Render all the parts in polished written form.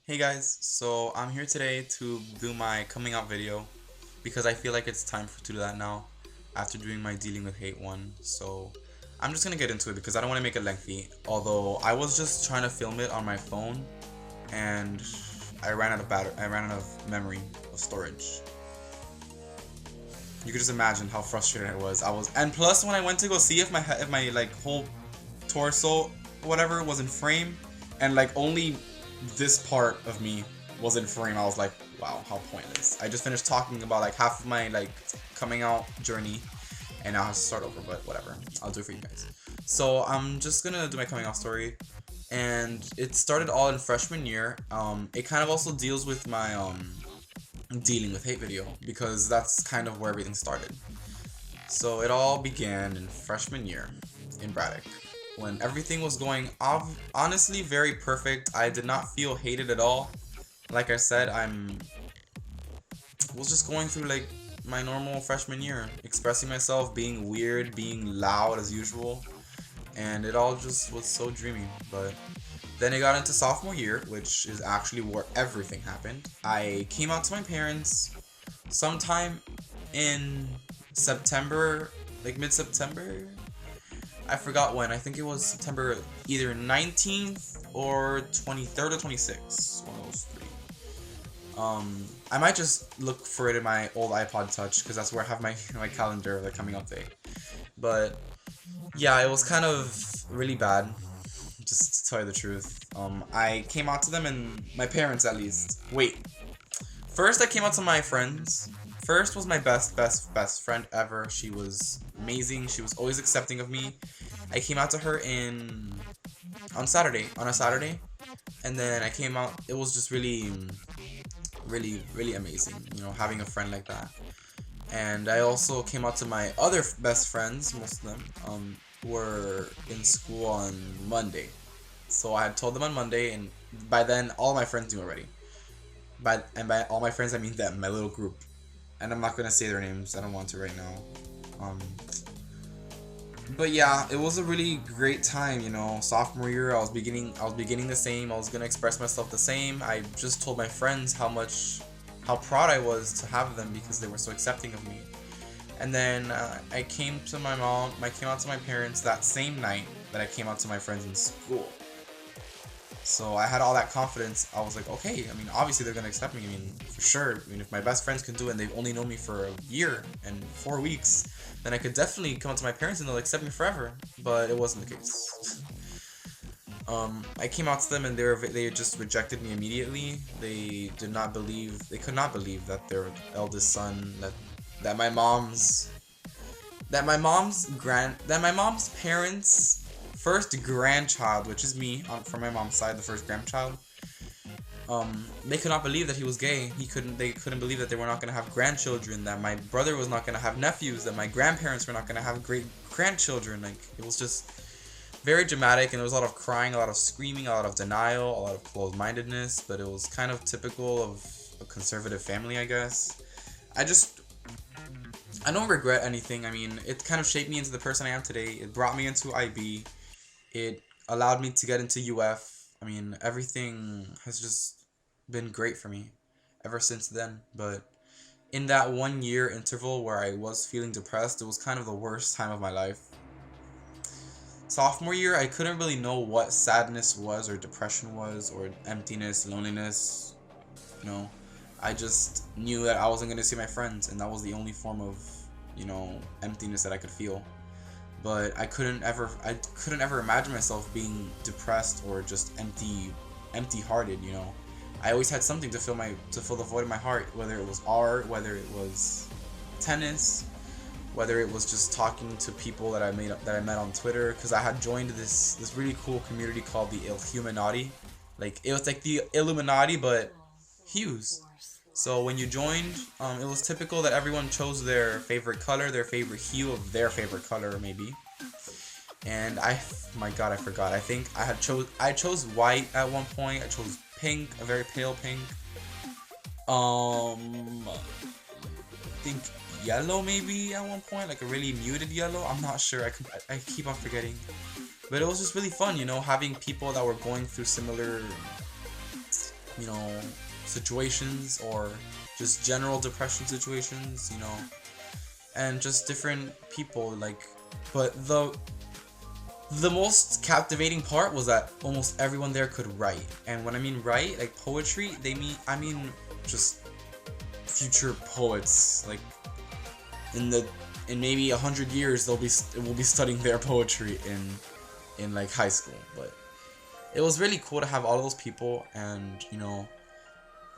Hey guys, so I'm here today to do my coming out video because I feel like it's time to do that now after doing my dealing with hate one. So I'm just gonna get into it because I don't want to make it lengthy. Although I was just trying to film it on my phone and I ran out of battery. I ran out of memory of storage. You could just imagine how frustrated I was. And plus when I went to go see if my like whole torso whatever was in frame and like only this part of me was in frame, I was like, wow, how pointless. I just finished talking about like half of my like coming out journey and now I have to start over, but whatever, I'll do it for you guys. So I'm just gonna do my coming out story, and it started all in freshman year. It kind of also deals with my dealing with hate video because that's kind of where everything started. So it all began in freshman year in Braddock when everything was going honestly very perfect. I did not feel hated at all. Like I said, was just going through like my normal freshman year, expressing myself, being weird, being loud as usual, and it all just was so dreamy. But then it got into sophomore year, which is actually where everything happened. I came out to my parents sometime in September, like mid-September. I forgot when. I think it was September either 19th or 23rd or 26th. One of those three. I might just look for it in my old iPod Touch because that's where I have my calendar of the coming out day. But yeah, it was kind of really bad, just to tell you the truth. I came out to them and my parents at least. Wait, first I came out to my friends. First was my best friend ever. She was amazing. She was always accepting of me. I came out to her on a Saturday, and then I came out. It was just really amazing, having a friend like that. And I also came out to my other best friends. Most of them were in school on Monday, so I had told them on Monday, and by then all my friends knew already. By all my friends I mean them, my little group. And I'm not gonna say their names. I don't want to right now. Um, but yeah, it was a really great time. Sophomore year, I was beginning the same. I was gonna express myself the same. I just told my friends how proud I was to have them because they were so accepting of me. And then I came to my mom. I came out to my parents that same night that I came out to my friends in school. So I had all that confidence. I was like, okay, I mean, obviously they're gonna accept me. I mean, for sure. I mean, if my best friends can do it and they've only known me for a year and 4 weeks, then I could definitely come up to my parents and they'll accept me forever. But it wasn't the case. I came out to them and they just rejected me immediately. They could not believe that their eldest son, that my mom's parents' first grandchild, which is me, from my mom's side, the first grandchild. They could not believe that he was gay. They couldn't believe that they were not gonna have grandchildren. That my brother was not gonna have nephews. That my grandparents were not gonna have great grandchildren. Like, it was just very dramatic, and there was a lot of crying, a lot of screaming, a lot of denial, a lot of closed-mindedness. But it was kind of typical of a conservative family, I guess. I don't regret anything. I mean, it kind of shaped me into the person I am today. It brought me into IB. It allowed me to get into UF. I mean, everything has just been great for me ever since then. But in that 1 year interval where I was feeling depressed, it was kind of the worst time of my life. Sophomore year, I couldn't really know what sadness was, or depression was, or emptiness, loneliness. You know, I just knew that I wasn't going to see my friends, and that was the only form of, emptiness that I could feel. But I couldn't ever imagine myself being depressed or just empty-hearted. I always had something to fill the void in my heart, whether it was art, whether it was tennis, whether it was just talking to people that I met on Twitter, because I had joined this really cool community called the Illuminati. Like, it was like the Illuminati, but hues. So when you joined, it was typical that everyone chose their favorite color, their favorite hue of their favorite color, maybe. And my God, I forgot. I think I chose white at one point. I chose pink, a very pale pink. I think yellow maybe at one point, like a really muted yellow. I'm not sure. I keep on forgetting. But it was just really fun, having people that were going through similar you know, situations, or just general depression situations, you know, and just different people, like, but the most captivating part was that almost everyone there could write. And when I mean write, like poetry, I mean just future poets. Like in maybe 100 years, we'll be studying their poetry in like high school. But it was really cool to have all of those people, and you know,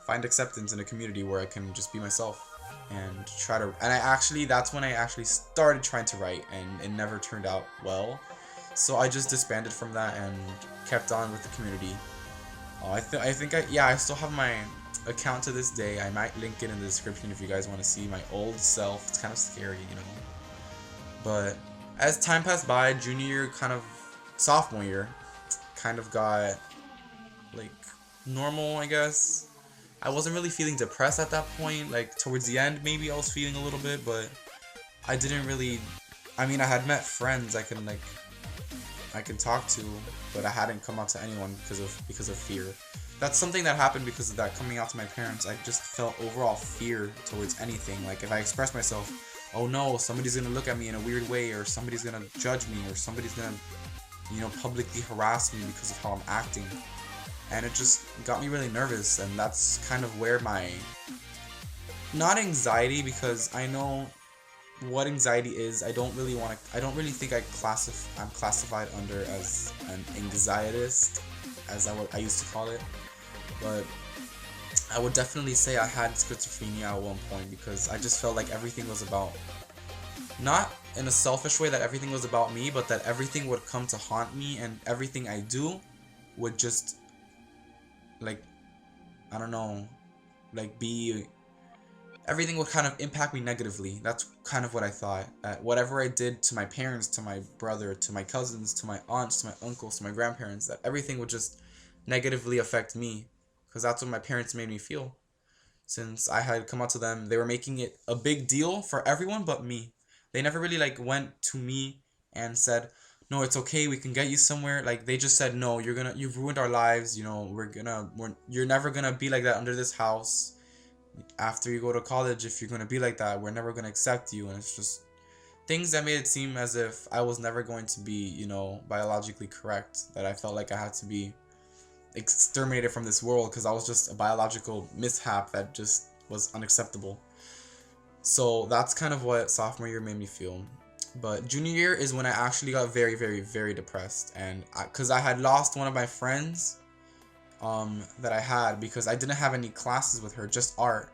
find acceptance in a community where I can just be myself and try to. And that's when I actually started trying to write, and it never turned out well. So I just disbanded from that and kept on with the community. I still have my account to this day. I might link it in the description if you guys want to see my old self. It's kind of scary, you know. But as time passed by, junior year, sophomore year, kind of got like normal, I guess. I wasn't really feeling depressed at that point. Like towards the end, maybe I was feeling a little bit, but I didn't really. I mean, I had met friends I can talk to, but I hadn't come out to anyone because of fear. That's something that happened because of that coming out to my parents. I just felt overall fear towards anything. Like if I express myself, oh no, somebody's gonna look at me in a weird way, or somebody's gonna judge me, or somebody's gonna, you know, publicly harass me because of how I'm acting. And it just got me really nervous, and that's kind of where my, not anxiety, because I know what anxiety is. I don't really think I'm classified under as an anxietist, as I used to call it. But I would definitely say I had schizophrenia at one point, because I just felt like everything was about, not in a selfish way that everything was about me, but that everything would come to haunt me, and everything I do would just, like, I don't know, like everything would kind of impact me negatively. That's kind of what I thought. Whatever I did to my parents, to my brother, to my cousins, to my aunts, to my uncles, to my grandparents, that everything would just negatively affect me, because that's what my parents made me feel. Since I had come out to them, they were making it a big deal for everyone but me. They never really like went to me and said, no, it's okay, we can get you somewhere. Like they just said, no, you've ruined our lives, you know, you're never gonna be like that under this house. After you go to college, if you're gonna be like that, we're never gonna accept you. And it's just things that made it seem as if I was never going to be, you know, biologically correct. That I felt like I had to be exterminated from this world because I was just a biological mishap that just was unacceptable. So that's kind of what sophomore year made me feel. But junior year is when I actually got very, very, very depressed, and because I had lost one of my friends that I had, because I didn't have any classes with her, just art,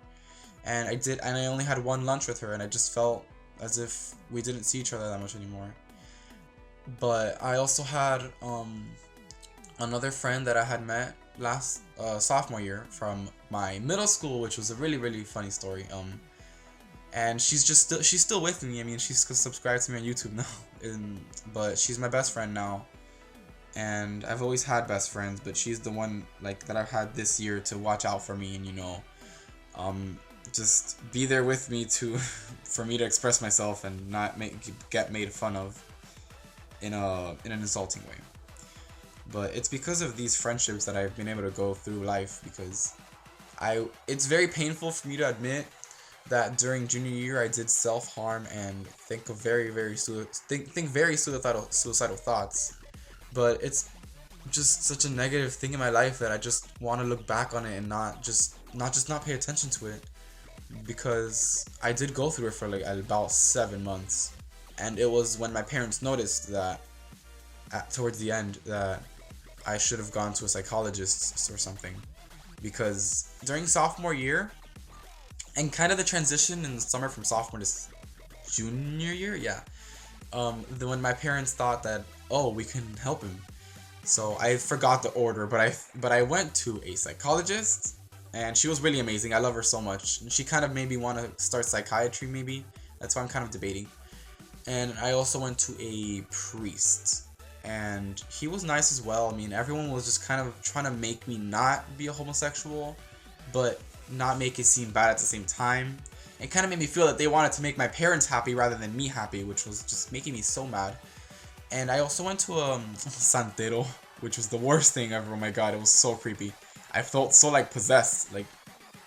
and I only had one lunch with her, and I just felt as if we didn't see each other that much anymore. But I also had another friend that I had met last sophomore year from my middle school, which was a really, really funny story. And she's still with me. I mean, she's subscribed to me on YouTube now, but she's my best friend now. And I've always had best friends, but she's the one like that I've had this year to watch out for me, and you know, just be there with me to for me to express myself and not get made fun of in an insulting way. But it's because of these friendships that I've been able to go through life, because it's very painful for me to admit that during junior year I did self-harm and think very suicidal thoughts. But it's just such a negative thing in my life that I just want to look back on it and not pay attention to it, because I did go through it for like about 7 months, and it was when my parents noticed that towards the end that I should have gone to a psychologist or something, because during sophomore year and kind of the transition in the summer from sophomore to junior year, when my parents thought that, oh, we can help him. So I forgot the order, but I went to a psychologist, and she was really amazing. I love her so much. And she kind of made me want to start psychiatry, maybe. That's why I'm kind of debating. And I also went to a priest, and he was nice as well. I mean, everyone was just kind of trying to make me not be a homosexual, but not make it seem bad at the same time. It kind of made me feel that they wanted to make my parents happy rather than me happy, which was just making me so mad. And I also went to a santero, which was the worst thing ever. Oh my god, it was so creepy. I felt so like possessed, like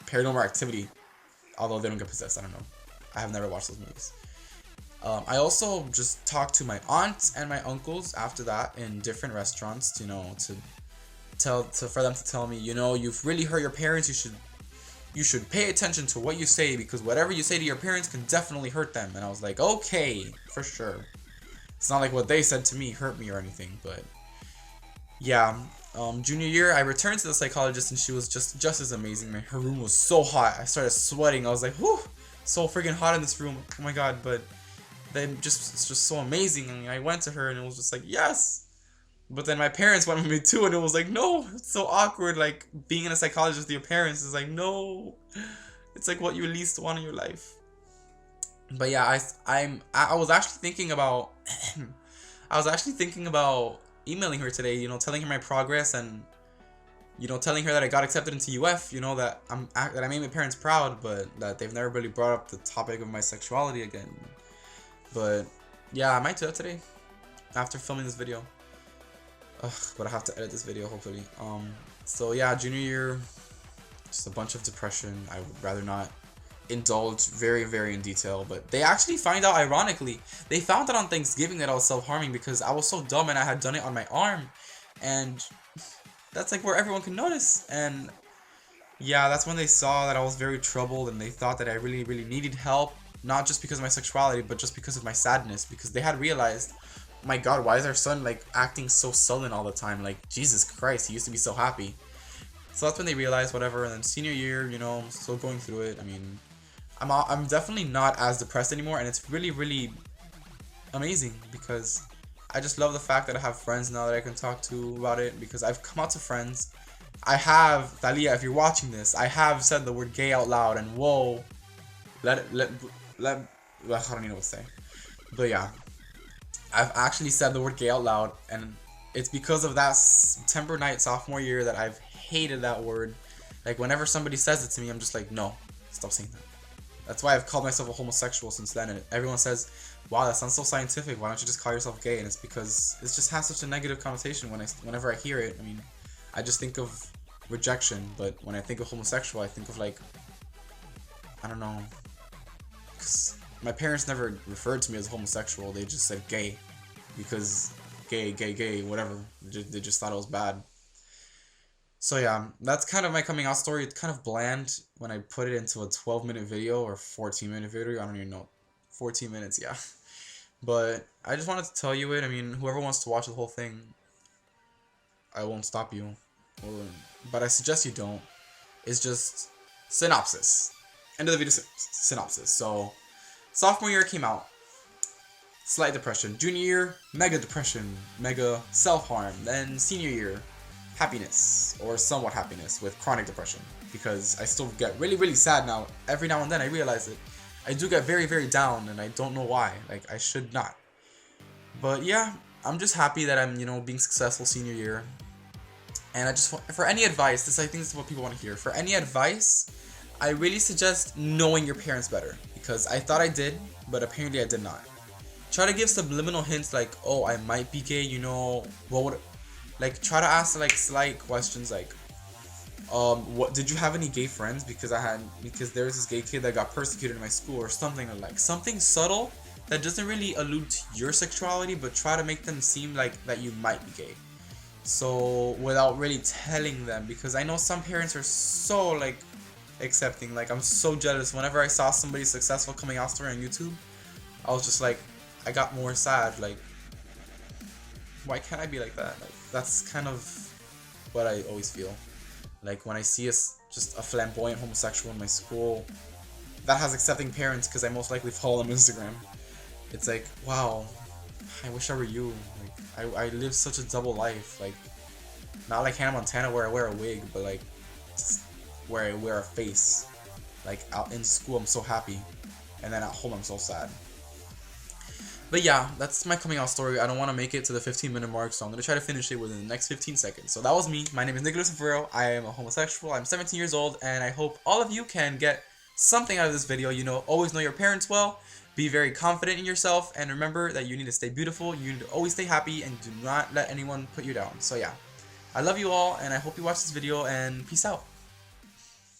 Paranormal Activity. Although they don't get possessed, I don't know. I have never watched those movies. I also just talked to my aunts and my uncles after that in different restaurants, you know, for them to tell me, you know, you've really hurt your parents. You should pay attention to what you say, because whatever you say to your parents can definitely hurt them. And I was like, okay, for sure. It's not like what they said to me hurt me or anything, but yeah. Junior year, I returned to the psychologist, and she was just as amazing. Man, her room was so hot. I started sweating. I was like, whew, so freaking hot in this room. Oh my god, but then it's just so amazing. I mean, I went to her, and it was just like, yes. But then my parents went with me too, and it was like, no, it's so awkward. Like being in a psychologist with your parents is like, no, it's like what you least want in your life. But yeah, I was actually thinking about, I was actually thinking about emailing her today. You know, telling her my progress, and you know, telling her that I got accepted into UF. You know, that I made my parents proud, but that they've never really brought up the topic of my sexuality again. But yeah, I might do that today after filming this video. Ugh, but I have to edit this video hopefully. So yeah, junior year, just a bunch of depression. I would rather not indulge very in detail, but they actually find out, ironically, they found out on Thanksgiving that I was self-harming because I was so dumb and I had done it on my arm, and that's like where everyone can notice. And yeah, that's when they saw that I was very troubled, and they thought that I really needed help, not just because of my sexuality, but just because of my sadness, because they had realized, my god, why is our son like acting so sullen all the time? Like, Jesus Christ, he used to be so happy. So that's when they realized, whatever. And then senior year, you know, still going through it. I mean, I'm definitely not as depressed anymore, and it's really amazing, because I just love the fact that I have friends now that I can talk to about it, because I've come out to friends. I have, Thalia, if you're watching this, I have said the word gay out loud, and whoa, I don't even know what to say. But yeah, I've actually said the word gay out loud, and it's because of that September night sophomore year that I've hated that word. Like, whenever somebody says it to me, I'm just like, no, stop saying that. That's why I've called myself a homosexual since then, and everyone says, wow, that sounds so scientific, why don't you just call yourself gay? And it's because it just has such a negative connotation whenever I hear it. I mean, I just think of rejection, but when I think of homosexual, I think of like, I don't know, because my parents never referred to me as homosexual, they just said gay, because gay, whatever, they just thought it was bad. So yeah, that's kind of my coming out story. It's kind of bland when I put it into a 12-minute video or 14-minute video, I don't even know, 14 minutes, yeah. But I just wanted to tell you it. I mean, whoever wants to watch the whole thing, I won't stop you, but I suggest you don't. It's just synopsis, end of the video, synopsis. So sophomore year came out, slight depression. Junior year, mega depression, mega self-harm. Then senior year, happiness, or somewhat happiness with chronic depression, because I still get really sad now. Every now and then I realize it. I do get very down, and I don't know why. Like, I should not. But yeah, I'm just happy that I'm, you know, being successful senior year. And I just want, for any advice, I think this is what people want to hear. For any advice, I really suggest knowing your parents better, because I thought I did, but apparently I did not. Try to give subliminal hints like, oh, I might be gay, you know, what would, like, try to ask like slight questions like, what did you have any gay friends? Because there was this gay kid that got persecuted in my school, or something, or like something subtle that doesn't really allude to your sexuality, but try to make them seem like that you might be gay. So without really telling them, because I know some parents are so like accepting. Like, I'm so jealous. Whenever I saw somebody successful coming out story on YouTube, I was just like, I got more sad. Like, why can't I be like that? Like, that's kind of what I always feel. Like, when I see just a flamboyant homosexual in my school that has accepting parents, because I most likely follow them on Instagram, it's like, wow, I wish I were you. Like, I live such a double life. Like, not like Hannah Montana where I wear a wig, but like, just where I wear a face. Like, out in school I'm so happy, and then at home I'm so sad. But yeah, that's my coming out story. I don't want to make it to the 15-minute mark, so I'm going to try to finish it within the next 15 seconds. So that was me. My name is Nicholas Favero. I am a homosexual. I'm 17 years old, and I hope all of you can get something out of this video. You know, always know your parents well. Be very confident in yourself, and remember that you need to stay beautiful. You need to always stay happy, and do not let anyone put you down. So yeah, I love you all, and I hope you watch this video, and peace out.